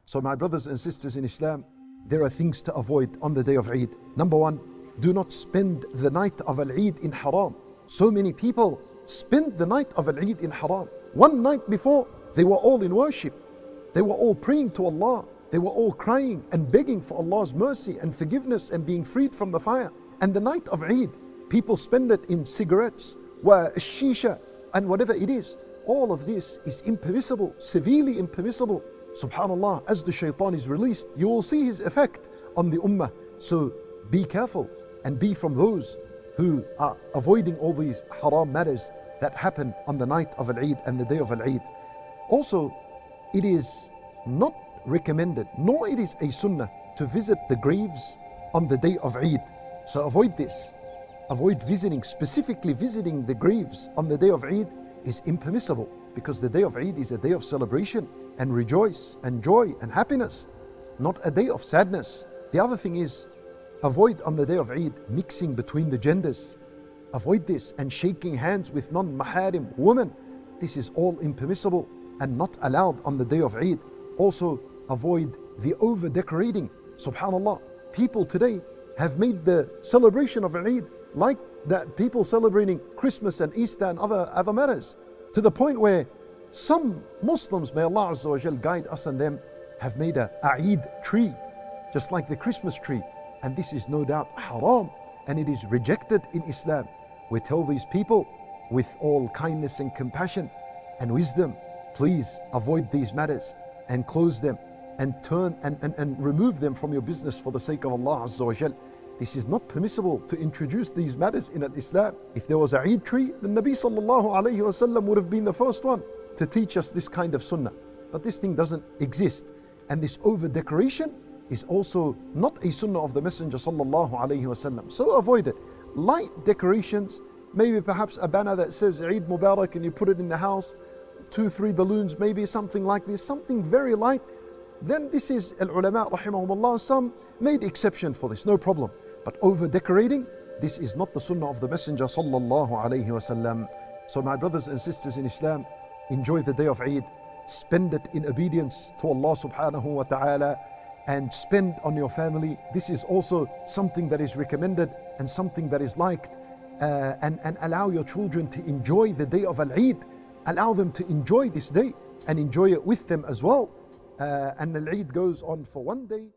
So my brothers and sisters in Islam, there are things to avoid on the day of Eid. Number one, do not spend the night of Al-Eid in haram. So many people spend the night of Al-Eid in haram. One night before, they were all in worship. They were all praying to Allah. They were all crying and begging for Allah's mercy and forgiveness and being freed from the fire. And the night of Eid, people spend it in cigarettes, shisha, and whatever it is. All of this is impermissible, severely impermissible. Subhanallah, as the shaitan is released, you will see his effect on the ummah. So be careful and be from those who are avoiding all these haram matters that happen on the night of Al-Eid and the day of Al-Eid. Also, it is not recommended, nor it is a sunnah to visit the graves on the day of Eid. So avoid this. Avoid visiting, specifically visiting the graves on the day of Eid is impermissible, because the day of Eid is a day of celebration and rejoice and joy and happiness, not a day of sadness. The other thing is, avoid on the day of Eid mixing between the genders. Avoid this, and shaking hands with non-maharim women. This is all impermissible and not allowed on the day of Eid. Also, avoid the over-decorating. Subhanallah, people today have made the celebration of Eid like that people celebrating Christmas and Easter and other matters, to the point where some Muslims, may Allah Azza wa Jal guide us and them, have made a Eid tree, just like the Christmas tree. And this is no doubt haram, and it is rejected in Islam. We tell these people with all kindness and compassion and wisdom, please avoid these matters and close them and turn and remove them from your business for the sake of Allah Azza wa Jal. This is not permissible to introduce these matters in Islam. If there was a Eid tree, the Nabi sallallahu alayhi wasallam would have been the first one to teach us this kind of sunnah. But this thing doesn't exist. And this over decoration is also not a sunnah of the Messenger sallallahu alayhi wasallam. So avoid it. Light decorations, maybe perhaps a banner that says Eid Mubarak and you put it in the house, 2-3 balloons, maybe something like this, something very light. Then this is al-ulama rahimahumullah, some made exception for this, no problem. But over decorating, this is not the sunnah of the Messenger sallallahu alayhi wasallam. So my brothers and sisters in Islam, enjoy the day of Eid, spend it in obedience to Allah subhanahu wa ta'ala, and spend on your family. This is also something that is recommended and something that is liked. And allow your children to enjoy the day of Al-Eid. Allow them to enjoy this day and enjoy it with them as well. And Al-Eid goes on for one day.